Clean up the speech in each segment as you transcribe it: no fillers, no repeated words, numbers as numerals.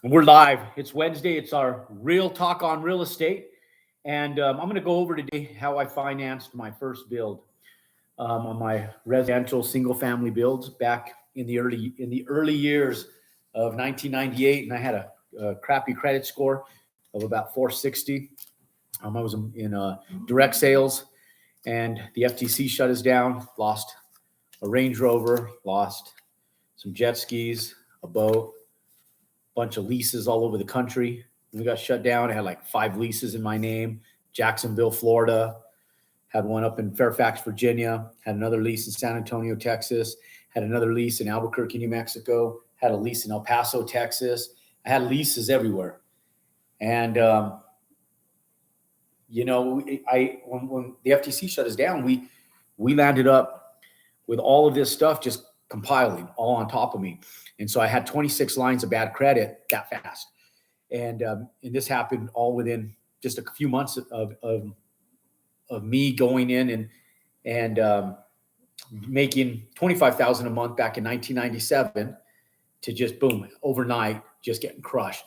We're live. It's Wednesday. It's our real talk on real estate. And I'm going to go over today how I financed my first build on my residential single family builds back in the early years of 1998. And I had a crappy credit score of about 460. I was in direct sales, and the FTC shut us down, lost a Range Rover, lost some jet skis, a boat, bunch of leases all over the country. We got shut down. I had like 5 leases in my name. Jacksonville, Florida. Had one up in Fairfax, Virginia. Had another lease in San Antonio, Texas. Had another lease in Albuquerque, New Mexico. Had a lease in El Paso, Texas. I had leases everywhere. And, when the FTC shut us down, we landed up with all of this stuff just compiling all on top of me. And so I had 26 lines of bad credit that fast. And this happened all within just a few months of me going in and making $25,000 a month back in 1997 to just boom, overnight, just getting crushed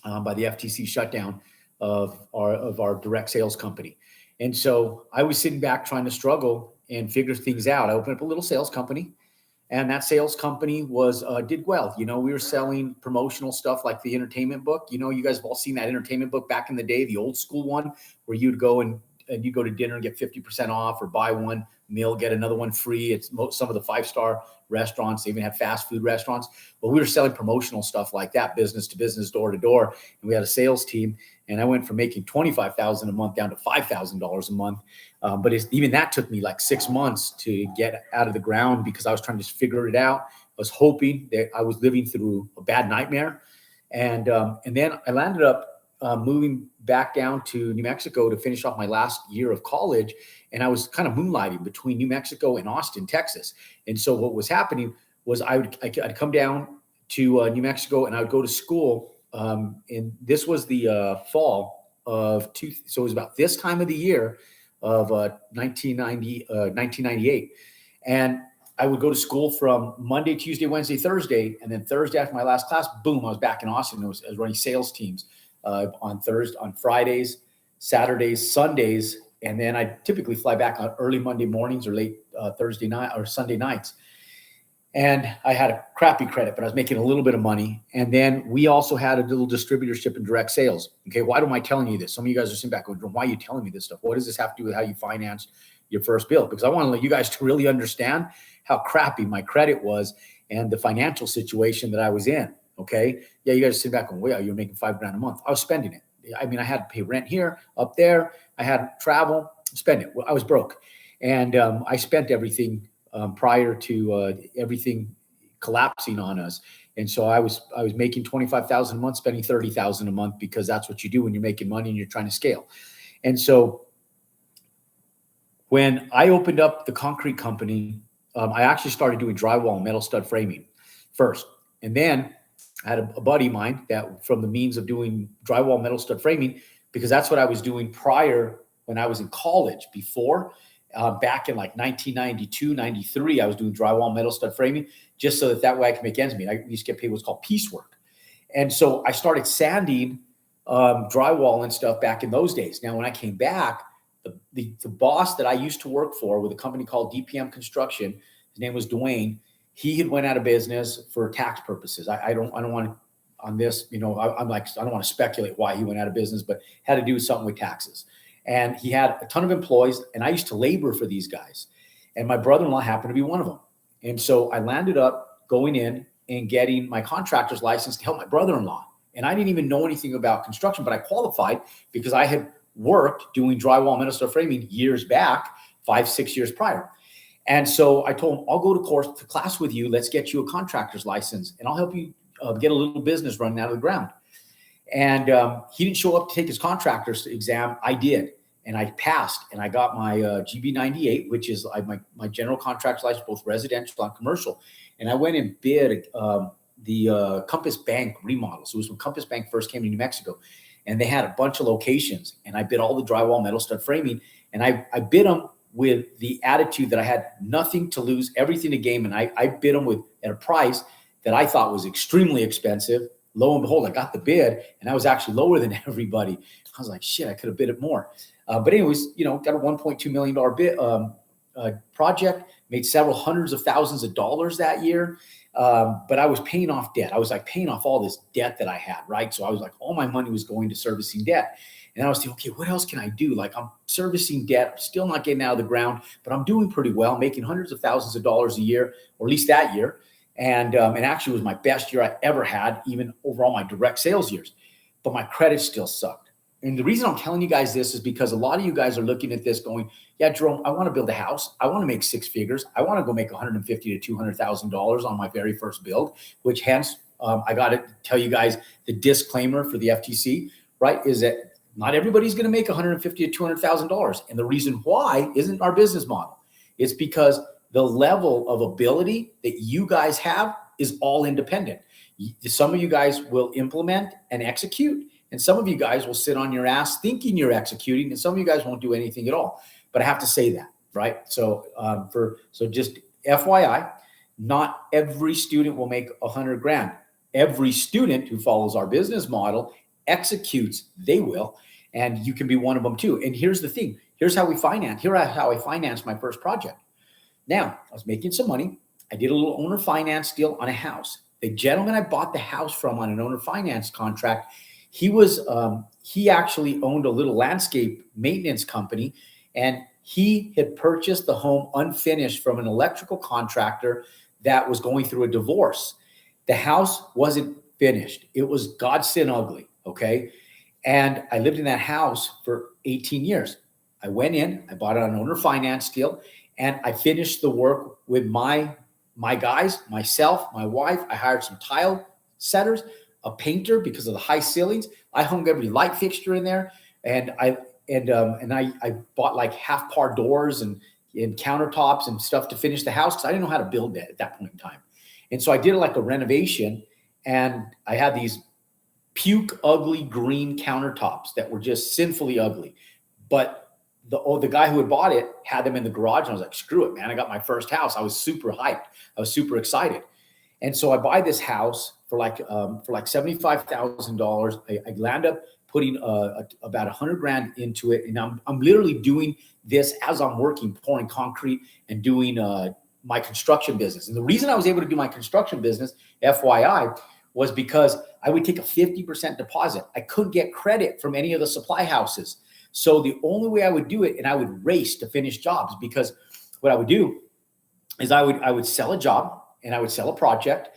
by the FTC shutdown of our direct sales company. And so I was sitting back trying to struggle and figure things out. I opened up a little sales company. And that sales company did well. We were selling promotional stuff like the entertainment book. You guys have all seen that entertainment book back in the day, the old school one, where you'd go and you go to dinner and get 50% off, or buy one meal, get another one free. It's some of the 5-star restaurants. They even have fast food restaurants. But we were selling promotional stuff like that, business to business, door to door. And we had a sales team. And I went from making $25,000 a month down to $5,000 a month. But even that took me like 6 months to get out of the ground, because I was trying to figure it out. I was hoping that I was living through a bad nightmare. And then I landed up moving back down to New Mexico to finish off my last year of college. And I was kind of moonlighting between New Mexico and Austin, Texas. And so what was happening was I'd come down to New Mexico, and I would go to school. And this was the fall of so it was about this time of the year of 1998. And I would go to school from Monday, Tuesday, Wednesday, Thursday. And then Thursday after my last class, boom, I was back in Austin. I was running sales teams on Fridays, Saturdays, Sundays. And then I typically fly back on early Monday mornings or late Thursday night or Sunday nights. And I had a crappy credit, but I was making a little bit of money. And then we also had a little distributorship in direct sales. Okay, why am I telling you this? Some of you guys are sitting back going, why are you telling me this stuff? What does this have to do with how you financed your first build? Because I want to let you guys to really understand how crappy my credit was and the financial situation that I was in. Okay, yeah, you guys are sitting back going, well, you're making $5,000 a month. I was spending it. I mean, I had to pay rent here, up there. I had travel, spend it. I was broke. And I spent everything prior to everything collapsing on us. And so I was making $25,000 a month, spending $30,000 a month, because that's what you do when you're making money and you're trying to scale. And so when I opened up the concrete company, I actually started doing drywall and metal stud framing first. And then I had a buddy of mine that, from the means of doing drywall, metal stud framing, because that's what I was doing prior when I was in college before. Back in like 1992, 93, I was doing drywall, metal stud framing, just so that way I could make ends meet. I used to get paid what's called piecework. And so I started sanding drywall and stuff back in those days. Now, when I came back, the boss that I used to work for with a company called DPM Construction, his name was Dwayne. He had went out of business for tax purposes. I don't want to, on this, I don't want to speculate why he went out of business, but had to do with something with taxes. And he had a ton of employees, and I used to labor for these guys. And my brother-in-law happened to be one of them. And so I landed up going in and getting my contractor's license to help my brother-in-law. And I didn't even know anything about construction, but I qualified because I had worked doing drywall, metal stud framing years back, 5-6 years prior. And so I told him, I'll go to class with you. Let's get you a contractor's license, and I'll help you get a little business running out of the ground. And he didn't show up to take his contractor's exam. I did. And I passed, and I got my GB98, which is my general contractor's license, both residential and commercial. And I went and bid the Compass Bank remodel. So it was when Compass Bank first came to New Mexico, and they had a bunch of locations. And I bid all the drywall, metal stud framing, and I bid them with the attitude that I had nothing to lose, everything to gain. And I bid them at a price that I thought was extremely expensive, lo and behold, I got the bid, and I was actually lower than everybody. I was like, shit, I could have bid it more. But anyways, got a $1.2 million bid project, made several hundreds of thousands of dollars that year. But I was paying off debt. I was like paying off all this debt that I had, right? So I was like, all my money was going to servicing debt. And I was thinking, okay, what else can I do? Like, I'm servicing debt, I'm still not getting out of the ground, but I'm doing pretty well, making hundreds of thousands of dollars a year, or at least that year. And actually it was my best year I ever had, even over all my direct sales years. But my credit still sucked. And the reason I'm telling you guys this is because a lot of you guys are looking at this going, yeah, Jerome, I want to build a house. I want to make six figures. I want to go make $150,000 to $200,000 on my very first build, which hence I got to tell you guys the disclaimer for the FTC, right, is that not everybody's going to make $150,000 to $200,000. And the reason why isn't our business model. It's because the level of ability that you guys have is all independent. Some of you guys will implement and execute, and some of you guys will sit on your ass thinking you're executing, and some of you guys won't do anything at all. But I have to say that, right? So just FYI, not every student will make $100,000. Every student who follows our business model executes, they will, and you can be one of them too. And here's the thing. Here's how we finance. Here's how I financed my first project. Now, I was making some money. I did a little owner finance deal on a house. The gentleman I bought the house from on an owner finance contract, he actually owned a little landscape maintenance company, and he had purchased the home unfinished from an electrical contractor that was going through a divorce. The house wasn't finished. It was God sin ugly, okay? And I lived in that house for 18 years. I went in, I bought it on an owner finance deal, and I finished the work with my guys, myself, my wife. I hired some tile setters, a painter because of the high ceilings. I hung every light fixture in there, and I bought like half par doors and countertops and stuff to finish the house because I didn't know how to build that at that point in time. And so I did like a renovation, and I had these puke ugly green countertops that were just sinfully ugly. But the guy who had bought it had them in the garage, and I was like, screw it, man. I got my first house. I was super hyped. I was super excited. And so I buy this house for like $75,000. I land up putting about $100,000 into it. And I'm literally doing this as I'm working, pouring concrete and doing my construction business. And the reason I was able to do my construction business, FYI, was because I would take a 50% deposit. I couldn't get credit from any of the supply houses. So the only way I would do it, and I would race to finish jobs, because what I would do is I would sell a job and I would sell a project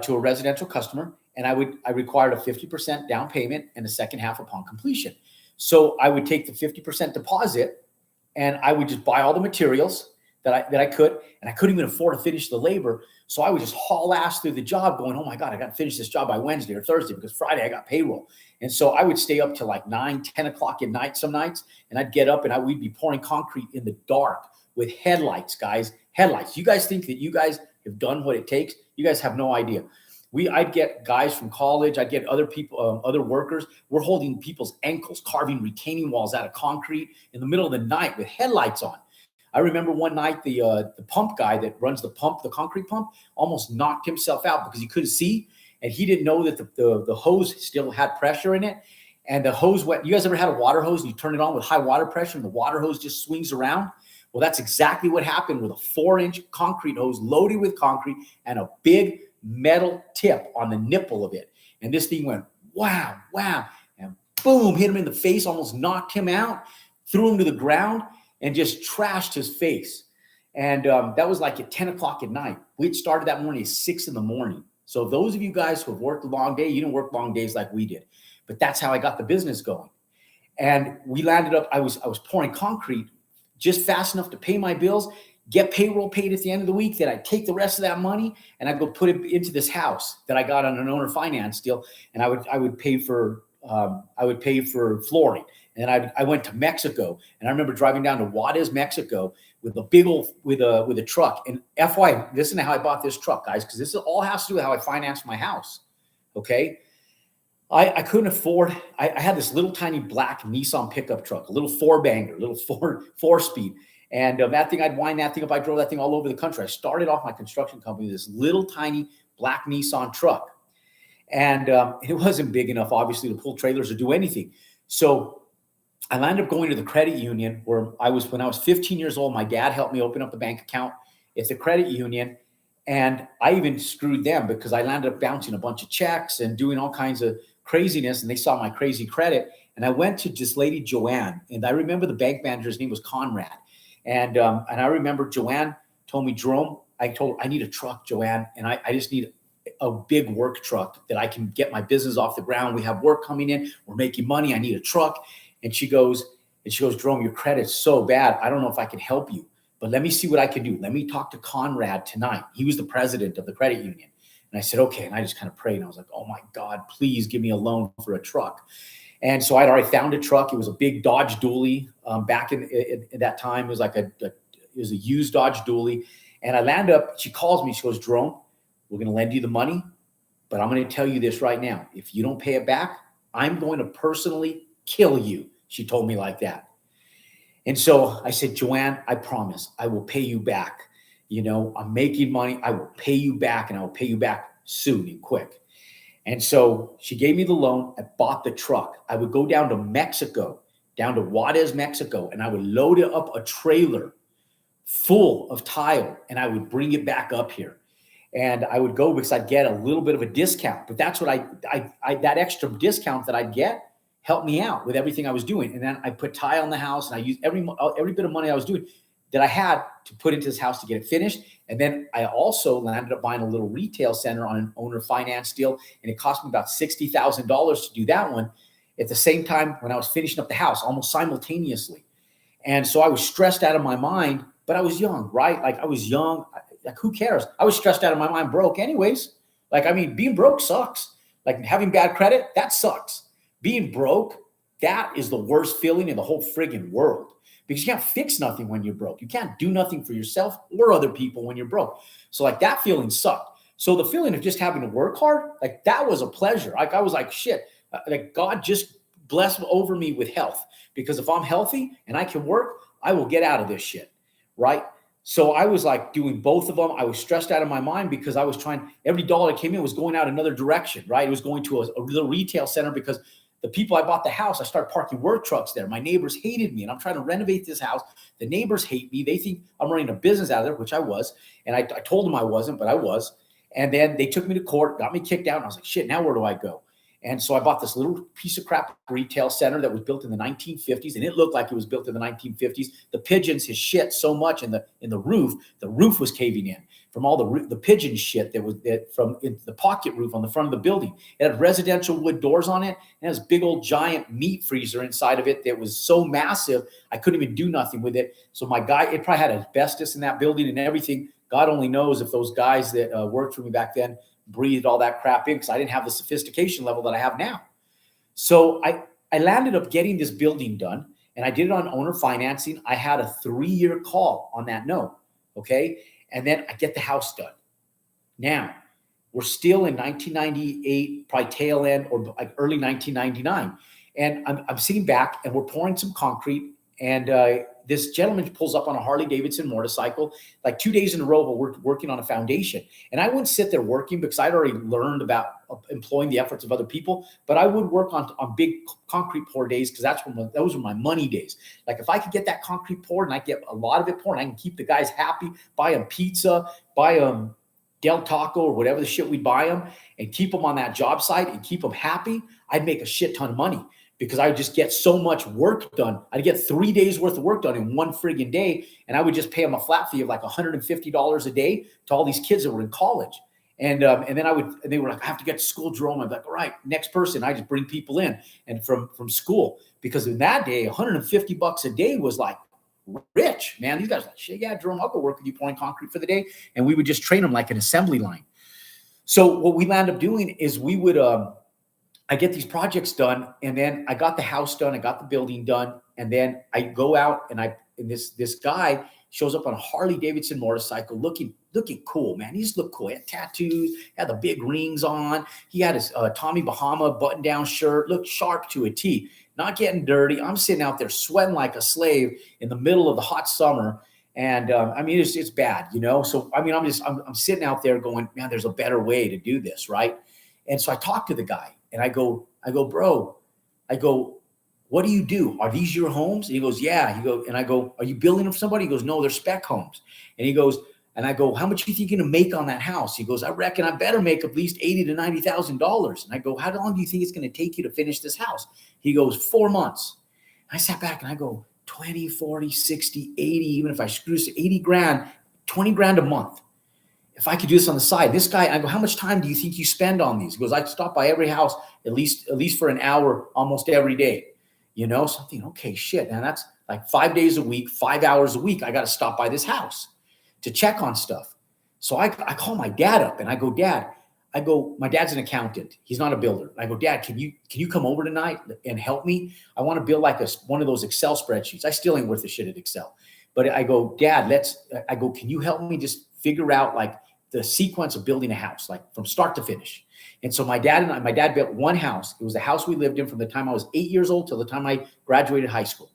to a residential customer, and I required a 50% down payment and the second half upon completion. So I would take the 50% deposit and I would just buy all the materials that I could, and I couldn't even afford to finish the labor. So I would just haul ass through the job going, oh my God, I got to finish this job by Wednesday or Thursday because Friday I got payroll. And so I would stay up till like 9, 10 o'clock at night some nights, and I'd get up and we'd be pouring concrete in the dark with headlights, guys, headlights. You guys think that you guys have done what it takes? You guys have no idea. I'd get guys from college. I'd get other people, other workers. We're holding people's ankles, carving retaining walls out of concrete in the middle of the night with headlights on. I remember one night the pump guy that runs the concrete pump, almost knocked himself out because he couldn't see, and he didn't know that the hose still had pressure in it, and the hose went. You guys ever had a water hose and you turn it on with high water pressure and the water hose just swings around? Well, that's exactly what happened with a 4-inch concrete hose loaded with concrete and a big metal tip on the nipple of it. And this thing went, wow, and boom, hit him in the face, almost knocked him out, threw him to the ground, and just trashed his face. And that was like at 10 o'clock at night. We had started that morning at 6 in the morning. So those of you guys who have worked a long day, you didn't work long days like we did. But that's how I got the business going. And we landed up, I was pouring concrete just fast enough to pay my bills, get payroll paid at the end of the week. Then I'd take the rest of that money and I'd go put it into this house that I got on an owner finance deal. And I would pay for flooring. And I went to Mexico, and I remember driving down to Juarez, Mexico with a big old, with a truck. And FYI, listen to how I bought this truck, guys, because this all has to do with how I financed my house. Okay. I couldn't afford, I had this little tiny black Nissan pickup truck, a little 4-banger, little four speed. And that thing, I'd wind that thing up. I drove that thing all over the country. I started off my construction company with this little tiny black Nissan truck. And it wasn't big enough, obviously, to pull trailers or do anything. So I landed up going to the credit union where I was when I was 15 years old. My dad helped me open up the bank account at the credit union. And I even screwed them because I landed up bouncing a bunch of checks and doing all kinds of craziness. And they saw my crazy credit. And I went to this lady, Joanne. And I remember the bank manager's name was Conrad. And I remember Joanne told me, Jerome, I told her, I need a truck, Joanne. And I just need a big work truck that I can get my business off the ground. We have work coming in. We're making money. I need a truck. And she goes, Jerome, your credit's so bad. I don't know if I can help you, but let me see what I can do. Let me talk to Conrad tonight. He was the president of the credit union. And I said, okay. And I just kind of prayed. And I was like, oh my God, please give me a loan for a truck. And so I'd already found a truck. It was a big Dodge Dually. Back in that time, it was like it was a used Dodge Dually. And I land up, she calls me, she goes, Jerome, we're going to lend you the money, but I'm going to tell you this right now. If you don't pay it back, I'm going to personally kill you. She told me like that. And so I said, Joanne, I promise I will pay you back. You know, I'm making money. I will pay you back, and I will pay you back soon and quick. And so she gave me the loan. I bought the truck. I would go down to Mexico, down to Juarez, Mexico, and I would load it up a trailer full of tile, and I would bring it back up here. And I would go because I'd get a little bit of a discount. But that's what I that extra discount that I'd get helped me out with everything I was doing. And then I put tile in the house, and I used every bit of money I was doing that I had to put into this house to get it finished. And then I also landed up buying a little retail center on an owner finance deal. And it cost me about $60,000 to do that one at the same time when I was finishing up the house, almost simultaneously. And so I was stressed out of my mind, but I was young, right? Like I was young. Like, who cares? I was stressed out of my mind, broke anyways. Like, I mean, being broke sucks. Like having bad credit, that sucks. Being broke, that is the worst feeling in the whole friggin' world, because you can't fix nothing when you're broke. You can't do nothing for yourself or other people when you're broke. So like that feeling sucked. So the feeling of just having to work hard, like that was a pleasure. Like I was like, shit, like God just blessed over me with health, because if I'm healthy and I can work, I will get out of this shit, right? So I was like doing both of them. I was stressed out of my mind because I was trying, every dollar that came in was going out another direction, right? It was going to a little retail center because the people I bought the house, I started parking work trucks there. My neighbors hated me, and I'm trying to renovate this house. The neighbors hate me. They think I'm running a business out of there, which I was. And I told them I wasn't, but I was. And then they took me to court, got me kicked out. And I was like, shit, now where do I go? And so I bought this little piece of crap retail center that was built in the 1950s, and it looked like it was built in the 1950s. The pigeons had shit so much in the roof was caving in from all the pigeon shit that was from the pocket roof on the front of the building. It had residential wood doors on it, and it has big old giant meat freezer inside of it that was so massive I couldn't even do nothing with it. So my guy, it probably had asbestos in that building and everything. God only knows if those guys that worked for me back then breathed all that crap in, because I didn't have the sophistication level that I have now. So I landed up getting this building done, and I did it on owner financing. I had a 3-year call on that note. Okay. And then I get the house done. Now we're still in 1998, probably tail end or like early 1999. And I'm sitting back and we're pouring some concrete, and this gentleman pulls up on a Harley Davidson motorcycle, like 2 days in a row, but we're working on a foundation. And I wouldn't sit there working because I'd already learned about employing the efforts of other people, but I would work on big concrete pour days, because those were my money days. Like if I could get that concrete poured and I get a lot of it poured, and I can keep the guys happy, buy them pizza, buy them Del Taco or whatever the shit we'd buy them, and keep them on that job site and keep them happy, I'd make a shit ton of money. Because I would just get so much work done. I'd get 3 days worth of work done in one friggin' day. And I would just pay them a flat fee of like $150 a day to all these kids that were in college. And then they were like, I have to get to school, Jerome. I'm like, all right, next person. I just bring people in and from school, because in that day, $150 a day was like rich, man. These guys were like, shit, yeah, Jerome, I'll go work with you pouring concrete for the day. And we would just train them like an assembly line. So what we land up doing is we would, I get these projects done, and then I got the house done, I got the building done, and then I go out and this guy shows up on a Harley Davidson motorcycle, looking cool, man. He just looked cool. He had tattoos, had the big rings on. He had his Tommy Bahama button-down shirt, looked sharp to a T, not getting dirty. I'm sitting out there sweating like a slave in the middle of the hot summer. And I mean, it's bad, you know? So, I mean, I'm sitting out there going, man, there's a better way to do this, right? And so I talked to the guy and I go, bro, what do you do? Are these your homes? And he goes, yeah. And I go, are you building them for somebody? He goes, no, they're spec homes. And he goes, and I go, how much do you think you're going to make on that house? He goes, I reckon I better make at least $80,000 to $90,000. And I go, how long do you think it's going to take you to finish this house? He goes, 4 months. I sat back and I go, 20, 40, 60, 80, even if I screw this, 80 grand, 20 grand a month. If I could do this on the side, this guy, I go, how much time do you think you spend on these? He goes, I stop by every house at least for an hour almost every day. You know, something, okay, shit, man, that's like 5 days a week, 5 hours a week. I got to stop by this house to check on stuff. So I call my dad up and I go, Dad, my dad's an accountant. He's not a builder. I go, Dad, can you come over tonight and help me? I want to build like one of those Excel spreadsheets. I still ain't worth a shit at Excel. But I go, Dad, can you help me just figure out like the sequence of building a house, like from start to finish? And so my dad built one house. It was the house we lived in from the time I was 8 years old till the time I graduated high school.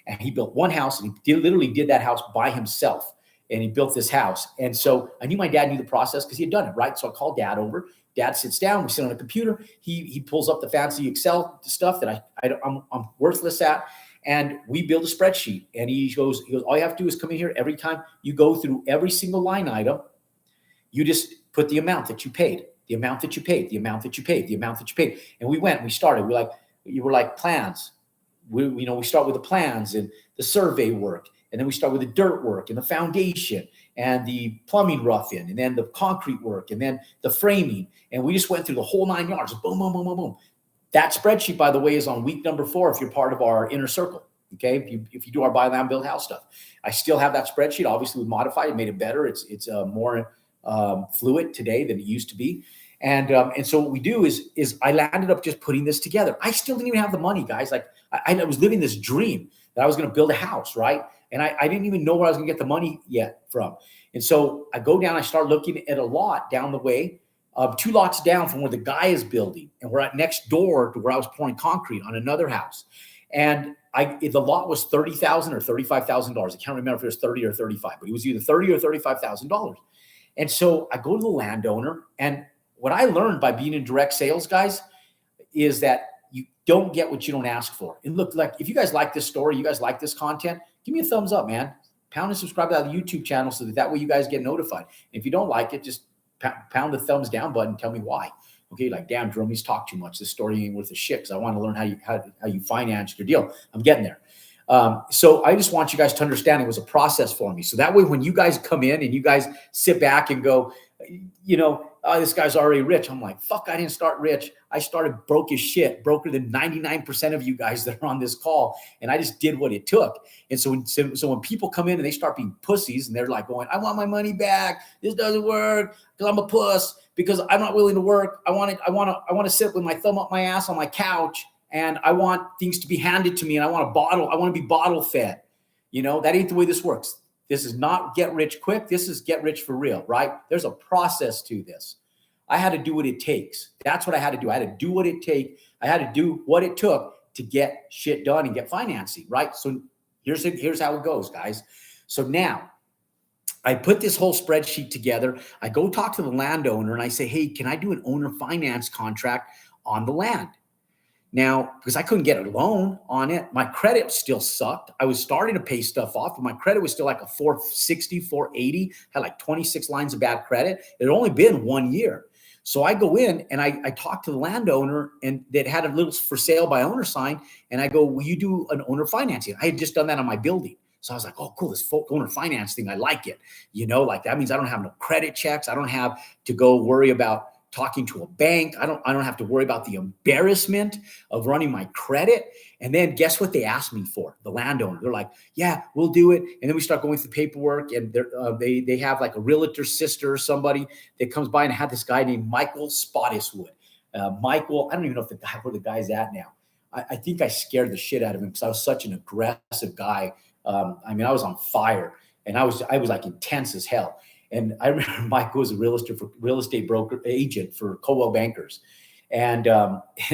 And he built one house and he literally did that house by himself. And he built this house. And so I knew my dad knew the process because he had done it, right? So I called Dad over. Dad sits down. We sit on a computer. He pulls up the fancy Excel stuff that I'm worthless at. And we build a spreadsheet. And he goes, all you have to do is come in here. Every time you go through every single line item, you just put the amount that you paid, the amount that you paid, the amount that you paid, the amount that you paid. And we started. You were like plans. We start with the plans and the survey work. And then we start with the dirt work and the foundation and the plumbing rough-in and then the concrete work and then the framing. And we just went through the whole 9 yards. Boom, boom, boom, boom, boom. That spreadsheet, by the way, is on week number 4 if you're part of our inner circle. Okay, if you do our buy land, build house stuff. I still have that spreadsheet. Obviously, we modified it, made it better. It's more fluid today than it used to be. And so what we do is I landed up just putting this together. I still didn't even have the money, guys. Like I was living this dream that I was going to build a house, right? And I didn't even know where I was going to get the money yet from. And so I go down, I start looking at a lot down the way, 2 lots down from where the guy is building. And we're at next door to where I was pouring concrete on another house. And the lot was $30,000 or $35,000. I can't remember if it was 30 or 35, but it was either $30,000 or $35,000. And so I go to the landowner, and what I learned by being in direct sales, guys, is that you don't get what you don't ask for. And look, like if you guys like this story, you guys like this content, give me a thumbs up, man. Pound and subscribe to the YouTube channel so that way you guys get notified. And if you don't like it, just pound the thumbs down button. Tell me why. Okay, like, damn, Jerome, he's talked too much. This story ain't worth a shit because I want to learn how you finance your deal. I'm getting there. So I just want you guys to understand it was a process for me. So that way, when you guys come in and you guys sit back and go, oh, this guy's already rich. I'm like, fuck, I didn't start rich. I started broke as shit, broker than 99% of you guys that are on this call. And I just did what it took. And so when people come in and they start being pussies and they're like going, I want my money back. This doesn't work because I'm a puss, because I'm not willing to work. I want to sit with my thumb up my ass on my couch. And I want things to be handed to me, and I want to be bottle fed. That ain't the way this works. This is not get rich quick. This is get rich for real, right? There's a process to this. I had to do what it takes. That's what I had to do. I had to do what it takes. I had to do what it took to get shit done and get financing, right? So here's how it goes, guys. So now I put this whole spreadsheet together. I go talk to the landowner and I say, hey, can I do an owner finance contract on the land? Now, because I couldn't get a loan on it, my credit still sucked. I was starting to pay stuff off, but my credit was still like a 460, 480, had like 26 lines of bad credit. It had only been 1 year. So I go in and I talk to the landowner, and that had a little for sale by owner sign. And I go, will you do an owner financing? I had just done that on my building. So I was like, oh, cool, this owner finance thing, I like it. Like that means I don't have no credit checks. I don't have to go worry about talking to a bank. I don't have to worry about the embarrassment of running my credit. And then guess what they asked me for? The landowner. They're like, yeah, we'll do it. And then we start going through paperwork, and they have like a realtor sister or somebody that comes by, and had this guy named Michael Spottiswood. Michael, I don't even know where the guy's at now. I think I scared the shit out of him because I was such an aggressive guy. I was on fire, and I was like intense as hell. And I remember Michael was a real estate broker agent for Coldwell Bankers. And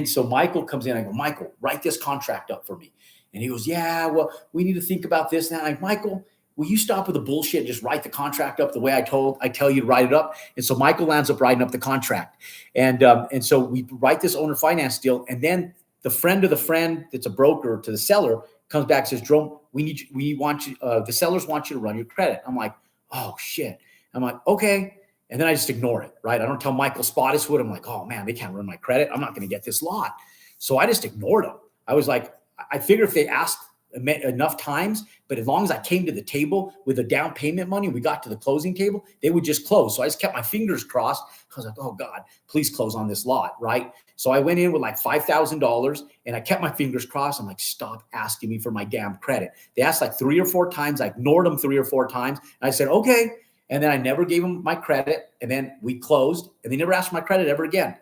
so Michael comes in. I go, Michael, write this contract up for me. And he goes, yeah, well, we need to think about this now. I'm like, Michael, will you stop with the bullshit and just write the contract up the way I tell you to write it up? And so Michael ends up writing up the contract. And so we write this owner finance deal. And then the friend of the friend that's a broker to the seller comes back and says, Jerome, we want you, the sellers want you to run your credit. I'm like, oh shit. I'm like, okay. And then I just ignore it, right? I don't tell Michael Spottiswoode. I'm like, oh man, they can't run my credit. I'm not going to get this lot. So I just ignored them. I was like, I figured if they asked enough times, but as long as I came to the table with the down payment money, we got to the closing table, they would just close. So I just kept my fingers crossed. I was like, oh God, please close on this lot, right? So I went in with like $5,000 and I kept my fingers crossed. I'm like, stop asking me for my damn credit. They asked like 3 or 4 times. I ignored them 3 or 4 times. And I said, okay. And then I never gave them my credit. And then we closed and they never asked for my credit ever again.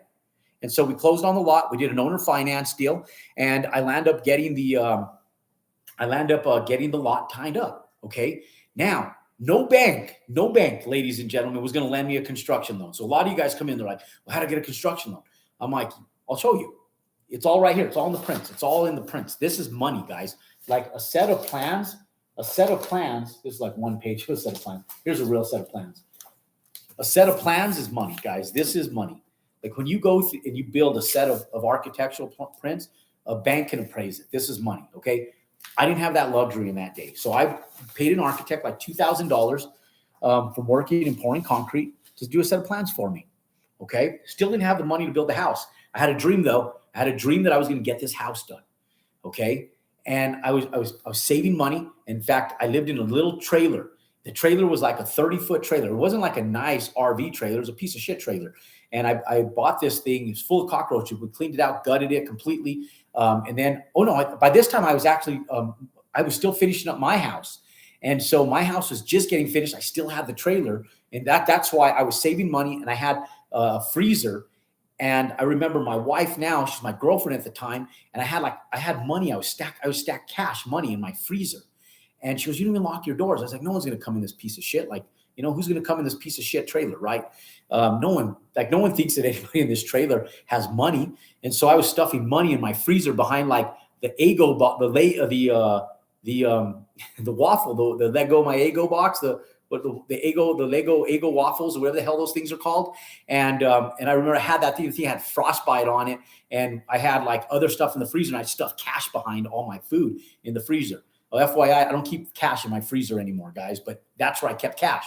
And so we closed on the lot. We did an owner finance deal and I land up getting the lot tied up. Okay. Now, no bank, ladies and gentlemen, was going to lend me a construction loan. So a lot of you guys come in, they're like, well, how to get a construction loan? I'm like, I'll show you. It's all right here. It's all in the prints. It's all in the prints. This is money, guys. Like a set of plans. This is like one page. A set of plans. Here's a real set of plans. A set of plans is money, guys. This is money. Like when you go through and you build a set of architectural prints, a bank can appraise it. This is money. Okay. I didn't have that luxury in that day. So I paid an architect like $2,000 from working and pouring concrete to do a set of plans for me. Okay. Still didn't have the money to build the house. I had a dream though. I had a dream that I was going to get this house done. Okay. And I was saving money. In fact, I lived in a little trailer. The trailer was like a 30-foot trailer. It wasn't like a nice RV trailer. It was a piece of shit trailer. And I bought this thing. It was full of cockroaches. We cleaned it out, gutted it completely. And then, by this time I was actually, I was still finishing up my house. And so my house was just getting finished. I still had the trailer. And that's why I was saving money. And I had a freezer. And I remember my wife now, she's my girlfriend at the time. And I had money. I was stacked cash money in my freezer. And she goes, you didn't even lock your doors. I was like, no one's going to come in this piece of shit. Like, who's going to come in this piece of shit trailer, right? No one thinks that anybody in this trailer has money. And so I was stuffing money in my freezer behind like the Eggo, the waffle, the Lego, my Eggo box, the Lego Eggo waffles or whatever the hell those things are called. And I remember I had that thing had frostbite on it. And I had like other stuff in the freezer and I stuffed cash behind all my food in the freezer. Well, FYI, I don't keep cash in my freezer anymore, guys, but that's where I kept cash.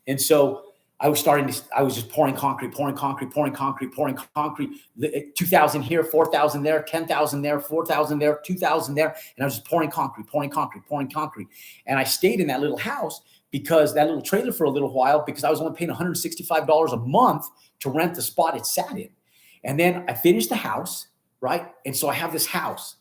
And so I was just pouring concrete, 2,000 here, 4,000 there, 10,000 there, 4,000 there, 2,000 there. And I was just pouring concrete. And I stayed in that little house because that little trailer for a little while, because I was only paying $165 a month to rent the spot it sat in. And then I finished the house, right? And so I have this house.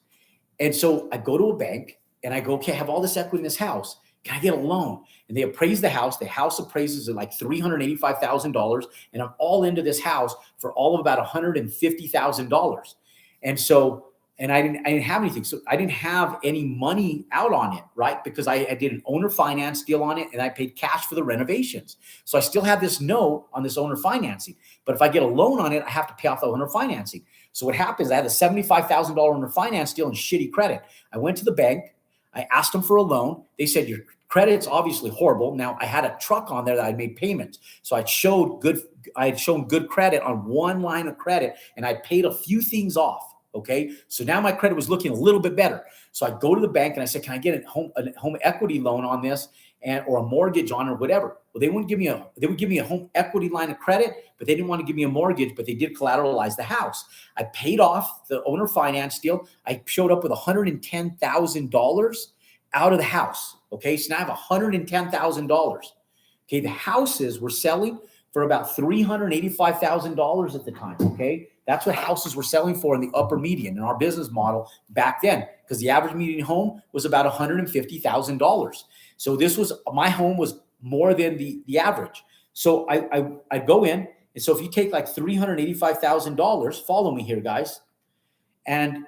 And so I go to a bank and I go, okay, I have all this equity in this house. Can I get a loan? And they appraise the house. The house appraises at like $385,000. And I'm all into this house for all of about $150,000. And so, and I didn't have anything. So I didn't have any money out on it, right? Because I did an owner finance deal on it and I paid cash for the renovations. So I still have this note on this owner financing. But if I get a loan on it, I have to pay off the owner financing. So what happens, I had a $75,000 owner finance deal and shitty credit. I went to the bank. I asked them for a loan. They said, your credit's obviously horrible. Now I had a truck on there that I made payments. So I had shown good credit on one line of credit and I paid a few things off. Okay. So now my credit was looking a little bit better. So I go to the bank and I said, can I get a home equity loan on this or a mortgage on or whatever? Well, they would give me a home equity line of credit, but they didn't want to give me a mortgage, but they did collateralize the house. I paid off the owner finance deal. I showed up with $110,000 out of the house. Okay. So now I have $110,000. Okay. The houses were selling for about $385,000 at the time. Okay. That's what houses were selling for in the upper median in our business model back then, because the average median home was about $150,000. So my home was more than the average. So I go in. And so if you take like $385,000, follow me here, guys, and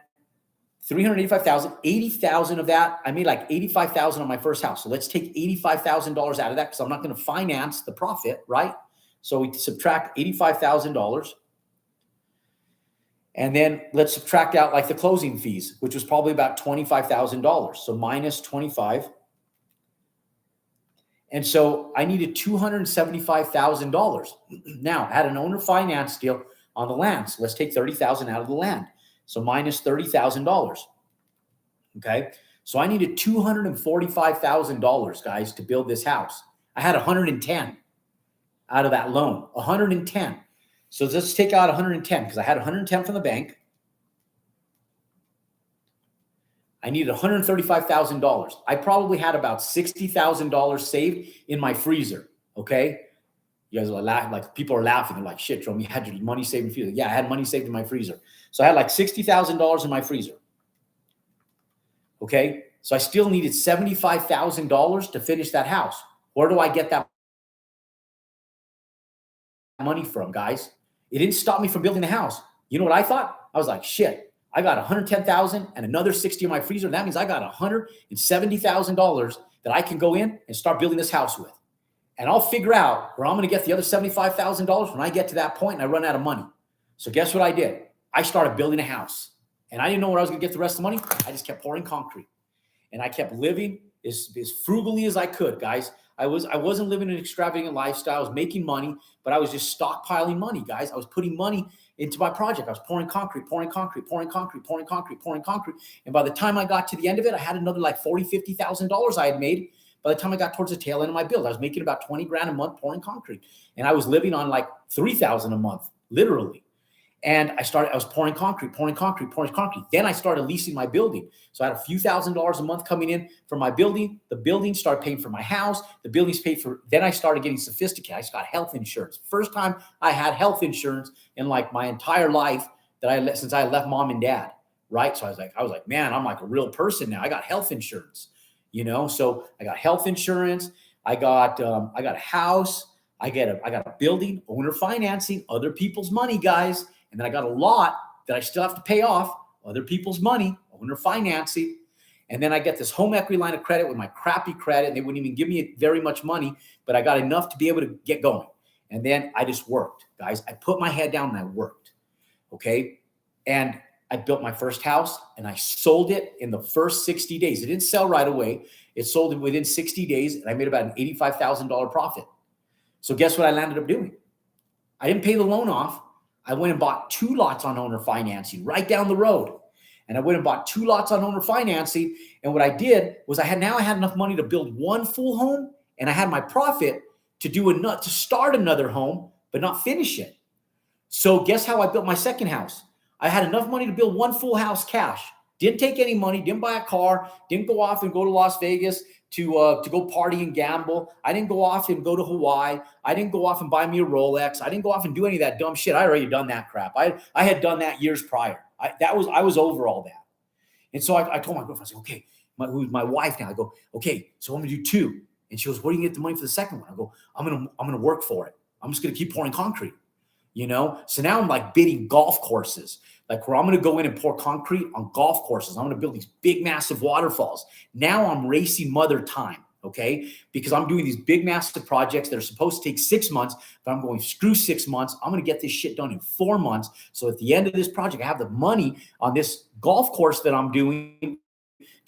385,000, 80,000 of that, I made like 85,000 on my first house. So let's take $85,000 out of that because I'm not going to finance the profit, right? So we subtract $85,000. And then let's subtract out like the closing fees, which was probably about $25,000. So minus 25. And so I needed $275,000. Now I had an owner finance deal on the land. So let's take $30,000 out of the land. So minus $30,000. Okay. So I needed $245,000, guys, to build this house. I had 110 out of that loan, 110. So let's take out 110 because I had 110 from the bank. I needed $135,000. I probably had about $60,000 saved in my freezer. Okay. You guys are laughing, like people are laughing. They're like, shit, Jerome, you had your money saved in the freezer. Yeah, I had money saved in my freezer. So I had like $60,000 in my freezer. Okay. So I still needed $75,000 to finish that house. Where do I get that money from, guys? It didn't stop me from building the house. You know what I thought? I was like, shit, I got 110,000 and another 60 in my freezer. That means I got $170,000 that I can go in and start building this house with. And I'll figure out where I'm going to get the other $75,000 when I get to that point and I run out of money. So guess what I did? I started building a house and I didn't know where I was going to get the rest of the money. I just kept pouring concrete and I kept living as frugally as I could, guys. I wasn't living an extravagant lifestyle. I was making money, but I was just stockpiling money, guys. I was putting money into my project. I was pouring concrete. And by the time I got to the end of it, I had another like $40,000, $50,000 I had made. By the time I got towards the tail end of my build, I was making about 20 grand a month pouring concrete. And I was living on like 3,000 a month, literally. And I was pouring concrete. Then I started leasing my building. So I had a few $1,000s a month coming in from my building. The building started paying for my house. The building's paid for. Then I started getting sophisticated. I just got health insurance. First time I had health insurance in like my entire life since I left mom and dad. Right. So I was like, man, I'm like a real person now. I got health insurance, so I got health insurance. I got a house. I got a building, owner financing, other people's money, guys. And then I got a lot that I still have to pay off, other people's money, owner financing. And then I get this home equity line of credit with my crappy credit. And they wouldn't even give me very much money, but I got enough to be able to get going. And then I just worked, guys. I put my head down and I worked. Okay. And I built my first house and I sold it in the first 60 days. It didn't sell right away. It sold within 60 days and I made about an $85,000 profit. So guess what I landed up doing? I didn't pay the loan off. I went and bought 2 lots on owner financing right down the road. And I went and bought 2 lots on owner financing. And what I did was I had enough money to build 1 full home. And I had my profit to start another home, but not finish it. So guess how I built my second house? I had enough money to build 1 full house cash. Didn't take any money, didn't buy a car, didn't go off and go to Las Vegas to go party and gamble. I didn't go off and go to Hawaii. I didn't go off and buy me a Rolex. I didn't go off and do any of that dumb shit. I already done that crap. I had done that years prior. I was over all that. And so I told my girlfriend, I said, okay, who's my wife now? I go, okay, so I'm gonna do 2. And she goes, where do you get the money for the second one? I go, I'm gonna work for it. I'm just gonna keep pouring concrete. So now I'm like bidding golf courses, like where I'm going to go in and pour concrete on golf courses. I'm going to build these big, massive waterfalls. Now I'm racing mother time. Okay. Because I'm doing these big, massive projects that are supposed to take 6 months, but I'm going, screw 6 months. I'm going to get this shit done in 4 months. So at the end of this project, I have the money on this golf course that I'm doing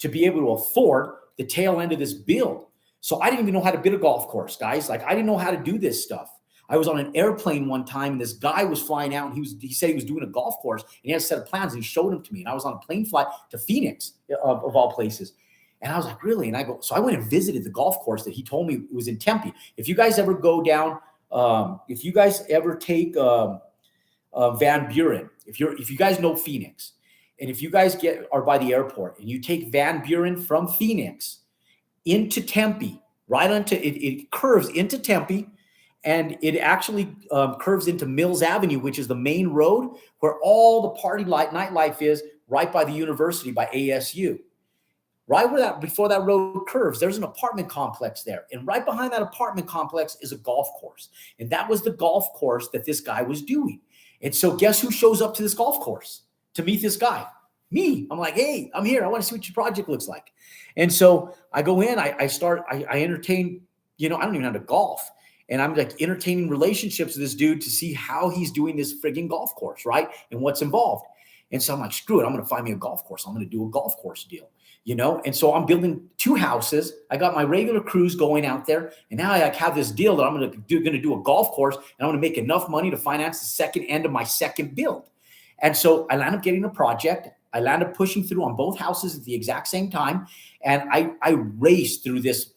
to be able to afford the tail end of this build. So I didn't even know how to bid a golf course, guys. Like I didn't know how to do this stuff. I was on an airplane one time and this guy was flying out and he said he was doing a golf course and he had a set of plans and he showed them to me. And I was on a plane flight to Phoenix of all places. And I was like, really? And so I went and visited the golf course that he told me was in Tempe. If you guys ever go down, if you guys ever take Van Buren, if you guys know Phoenix, and if you guys are by the airport and you take Van Buren from Phoenix into Tempe, right onto it curves into Tempe. And it actually curves into Mills Avenue, which is the main road where all the nightlife is, right by the university, by ASU. Right before that road curves, there's an apartment complex there. And right behind that apartment complex is a golf course. And that was the golf course that this guy was doing. And so guess who shows up to this golf course to meet this guy? Me. I'm like, hey, I'm here. I want to see what your project looks like. And so I go in, I entertain, I don't even know how to golf. And I'm like entertaining relationships with this dude to see how he's doing this frigging golf course, right? And what's involved. And so I'm like, screw it. I'm going to find me a golf course. I'm going to do a golf course deal. And so I'm building 2 houses. I got my regular crews going out there, and now I have this deal that I'm going to do a golf course, and I'm going to make enough money to finance the second end of my second build. And so I land up getting a project. I land up pushing through on both houses at the exact same time, and I raced through this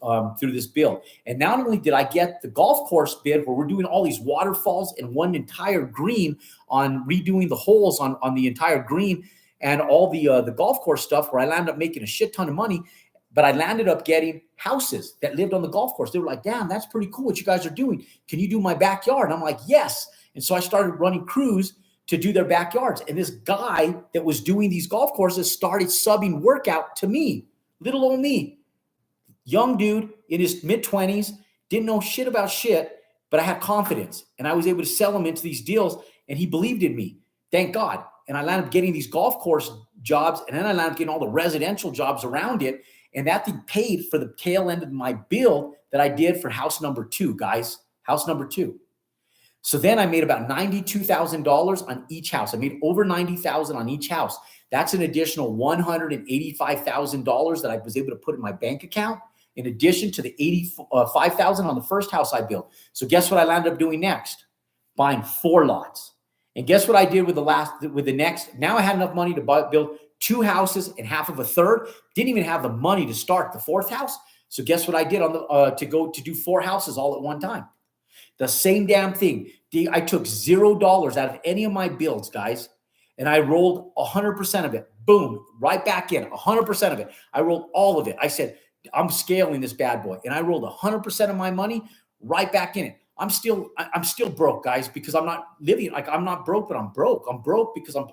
build. And not only did I get the golf course bid where we're doing all these waterfalls and one entire green on redoing the holes on the entire green, and all the golf course stuff where I landed up making a shit ton of money, but I landed up getting houses that lived on the golf course. They were like, damn, that's pretty cool what you guys are doing. Can you do my backyard? And I'm like, yes. And so I started running crews to do their backyards. And this guy that was doing these golf courses started subbing workout to me, little old me, young dude in his mid-20s, didn't know shit about shit, but I had confidence. And I was able to sell him into these deals, and he believed in me. Thank God. And I landed up getting these golf course jobs, and then I landed up getting all the residential jobs around it. And that thing paid for the tail end of my build that I did for house number 2, guys. House number 2. So then I made about $92,000 on each house. I made over $90,000 on each house. That's an additional $185,000 that I was able to put in my bank account, in addition to the $85,000 on the first house I built. So guess what I landed up doing next? Buying 4 lots. And guess what I did with the next? Now I had enough money to build 2 houses and half of a third. Didn't even have the money to start the 4th house. So guess what I did to do 4 houses all at one time? The same damn thing. I took $0 out of any of my builds, guys, and I rolled 100% of it. Boom, right back in, 100% of it. I rolled all of it. I said, I'm scaling this bad boy, and I rolled 100% of my money right back in it. I'm still broke, guys, because I'm not living like I'm not broke, but I'm broke. I'm broke because I'm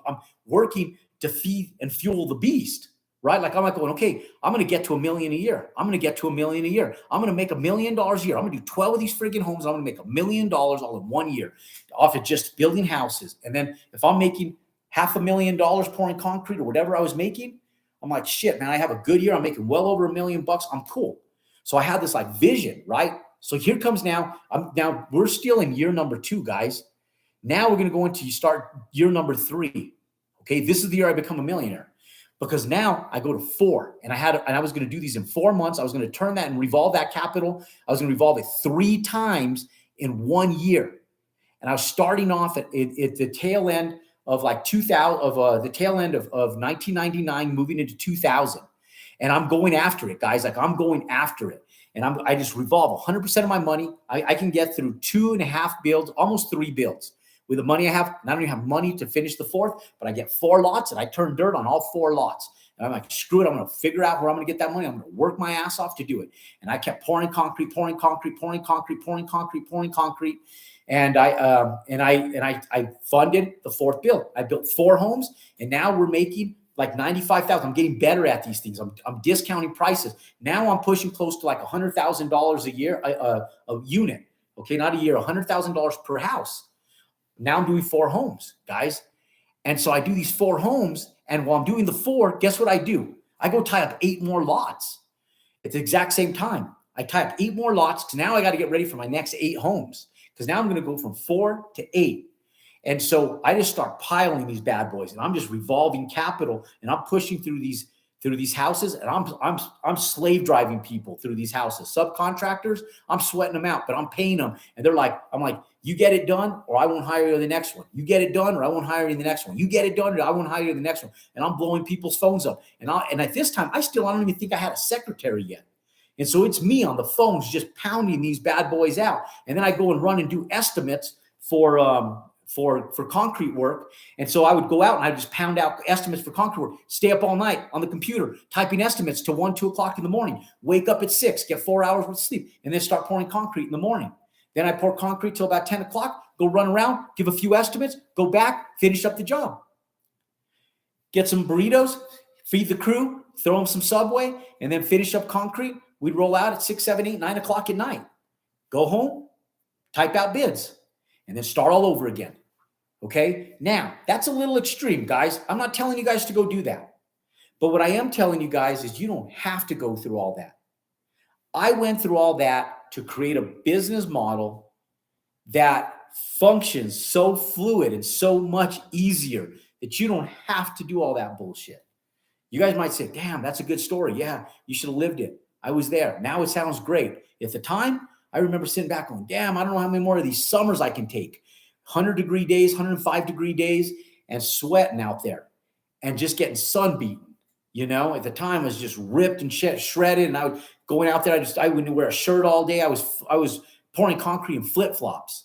working to feed and fuel the beast, right? Like I'm not going, okay, I'm going to get to $1 million a year. I'm going to get to $1 million a year. I'm going to make $1 million a year. I'm going to do 12 of these friggin' homes. I'm going to make $1 million all in 1 year off of just building houses. And then if I'm making $500,000 pouring concrete or whatever I was making, I'm like, shit, man, I have a good year. I'm making well over $1 million bucks. I'm cool. So I had this like vision, right? So here comes now we're still in year number 2, guys. Now we're going to go into start year number 3. Okay. This is the year I become a millionaire, because now I go to 4, and I was going to do these in 4 months. I was going to turn that and revolve that capital. I was going to revolve it 3 times in 1 year. And I was starting off at the tail end of like 2000 of the tail end of 1999, moving into 2000. And I'm going after it, guys. Like I'm going after it. And I just revolve 100% of my money. I can get through 2.5 builds, almost 3 builds with the money I have. And I don't even have money to finish the 4th, but I get 4 lots, and I turn dirt on all 4 lots. And I'm like, screw it. I'm going to figure out where I'm going to get that money. I'm going to work my ass off to do it. And I kept pouring concrete. And I funded the 4th build. I built 4 homes, and now we're making like $95,000. I'm getting better at these things. I'm discounting prices. Now I'm pushing close to like $100,000 a year, a unit. Okay, not a year, $100,000 per house. Now I'm doing 4 homes, guys. And so I do these 4 homes, and while I'm doing the 4, guess what I do? I go tie up 8 more lots at the exact same time. I tie up 8 more lots, because now I got to get ready for my next 8 homes, because now I'm going to go from 4 to 8. And so I just start piling these bad boys, and I'm just revolving capital, and I'm pushing through these houses, and I'm slave driving people through these houses. Subcontractors, I'm sweating them out, but I'm paying them. And I'm like, you get it done or I won't hire you in the next one. You get it done or I won't hire you in the next one. You get it done or I won't hire you in the next one. And I'm blowing people's phones up. And at this time, I don't even think I had a secretary yet. And so it's me on the phones just pounding these bad boys out. And then I go and run and do estimates for concrete work. And so I would go out and I would just pound out estimates for concrete work, stay up all night on the computer, typing estimates till 1, 2 o'clock in the morning, wake up at 6, get 4 hours worth of sleep, and then start pouring concrete in the morning. Then I pour concrete till about 10 o'clock, go run around, give a few estimates, go back, finish up the job. Get some burritos, feed the crew, throw them some Subway, and then finish up concrete. We'd roll out at 6, 7, 8, 9 o'clock at night. Go home, type out bids, and then start all over again. Okay? Now, that's a little extreme, guys. I'm not telling you guys to go do that. But what I am telling you guys is you don't have to go through all that. I went through all that to create a business model that functions so fluid and so much easier that you don't have to do all that bullshit. You guys might say, damn, that's a good story. Yeah, you should have lived it. I was there. Now it sounds great. At the time, I remember sitting back going, damn, I don't know how many more of these summers I can take. 100-degree days, 105-degree days, and sweating out there and just getting sunbeaten. You know, at the time I was just ripped and shredded, and I was going out there. I wouldn't wear a shirt all day. I was pouring concrete in flip-flops.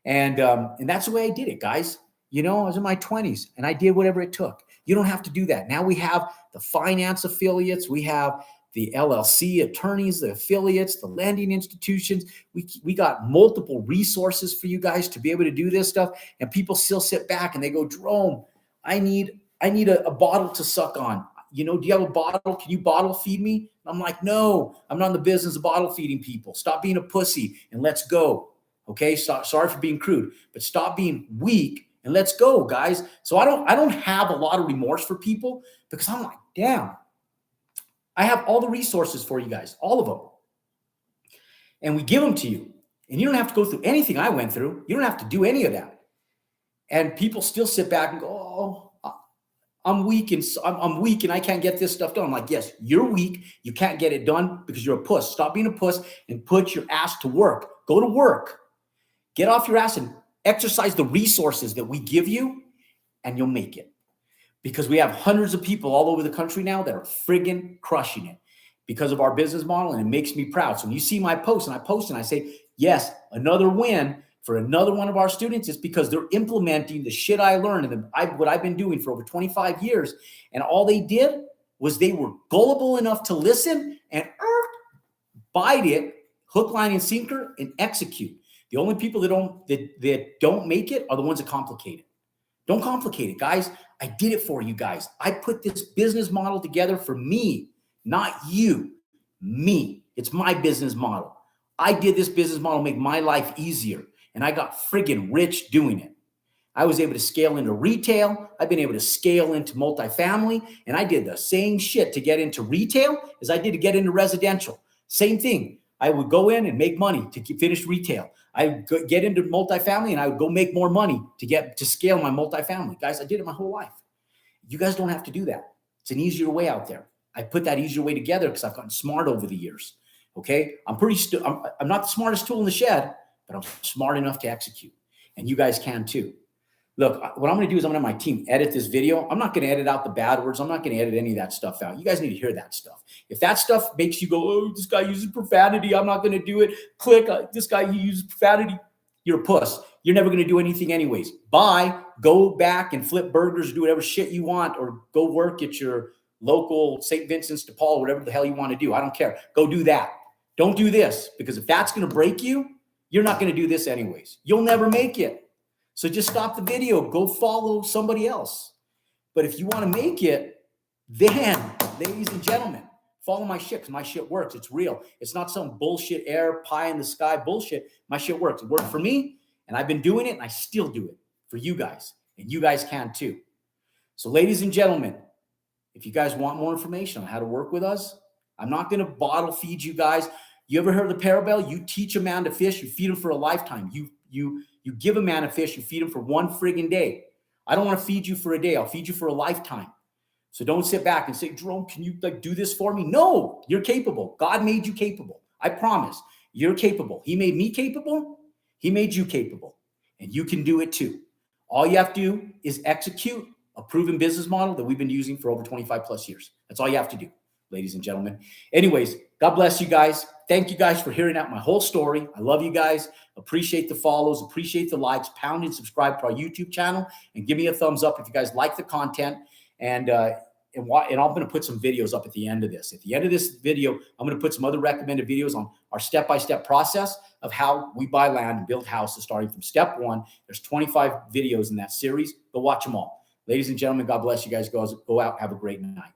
And that's the way I did it, guys. You know, I was in my 20s and I did whatever it took. You don't have to do that. Now we have the finance affiliates. We have the LLC attorneys, the affiliates, the lending institutions. We got multiple resources for you guys to be able to do this stuff. And people still sit back and they go, Jerome, I need a bottle to suck on. You know, do you have a bottle? Can you bottle feed me? I'm like, no, I'm not in the business of bottle feeding people. Stop being a pussy and let's go. Okay, sorry for being crude, but stop being weak and let's go, guys. So I don't have a lot of remorse for people because I'm like, damn, I have all the resources for you guys, all of them. And we give them to you. And you don't have to go through anything I went through. You don't have to do any of that. And people still sit back and go, oh, I'm weak and I'm weak and I can't get this stuff done. I'm like, yes, you're weak. You can't get it done because you're a puss. Stop being a puss and put your ass to work. Go to work. Get off your ass and exercise the resources that we give you, and you'll make it. Because we have hundreds of people all over the country now that are friggin' crushing it because of our business model, and it makes me proud. So when you see my post and I post and I say, yes, another win for another one of our students, is because they're implementing the shit I learned and what I've been doing for over 25 years. And all they did was they were gullible enough to listen and bite it, hook, line, and sinker, and execute. The only people that don't make it are the ones that complicate it. Don't complicate it, guys. I did it for you guys. I put this business model together for me, not you. Me. It's my business model. I did this business model make my life easier, and I got friggin' rich doing it. I was able to scale into retail. I've been able to scale into multifamily, and I did the same shit to get into retail as I did to get into residential. Same thing. I would go in and make money to finish retail. I would get into multifamily and I would go make more money to scale my multifamily. Guys, I did it my whole life. You guys don't have to do that. It's an easier way out there. I put that easier way together because I've gotten smart over the years. Okay, I'm not the smartest tool in the shed, but I'm smart enough to execute, and you guys can too. Look, what I'm going to do is I'm going to have my team edit this video. I'm not going to edit out the bad words. I'm not going to edit any of that stuff out. You guys need to hear that stuff. If that stuff makes you go, oh, this guy uses profanity, I'm not going to do it. Click, this guy uses profanity. You're a puss. You're never going to do anything anyways. Bye. Go back and flip burgers, do whatever shit you want, or go work at your local St. Vincent's de Paul, whatever the hell you want to do. I don't care. Go do that. Don't do this, because if that's going to break you, you're not going to do this anyways. You'll never make it. So just stop the video, go follow somebody else. But if you want to make it, then, ladies and gentlemen, follow my shit, because my shit works. It's real. It's not some bullshit air pie in the sky bullshit. My shit works. It worked for me, and I've been doing it, and I still do it for you guys, and you guys can too. So ladies and gentlemen, if you guys want more information on how to work with us, I'm not going to bottle feed you guys. You ever heard of the parable? You teach a man to fish, you feed him for a lifetime. You give a man a fish, you feed him for one friggin' day. I don't want to feed you for a day. I'll feed you for a lifetime. So don't sit back and say, Jerome, can you do this for me? No, you're capable. God made you capable. I promise. You're capable. He made me capable. He made you capable. And you can do it too. All you have to do is execute a proven business model that we've been using for over 25 plus years. That's all you have to do, ladies and gentlemen. Anyways, God bless you guys. Thank you guys for hearing out my whole story. I love you guys. Appreciate the follows. Appreciate the likes. Pound and subscribe to our YouTube channel, and give me a thumbs up if you guys like the content. And I'm going to put some videos up at the end of this. At the end of this video, I'm going to put some other recommended videos on our step-by-step process of how we buy land and build houses, starting from step one. There's 25 videos in that series. Go watch them all. Ladies and gentlemen, God bless you guys. Go out. Have a great night.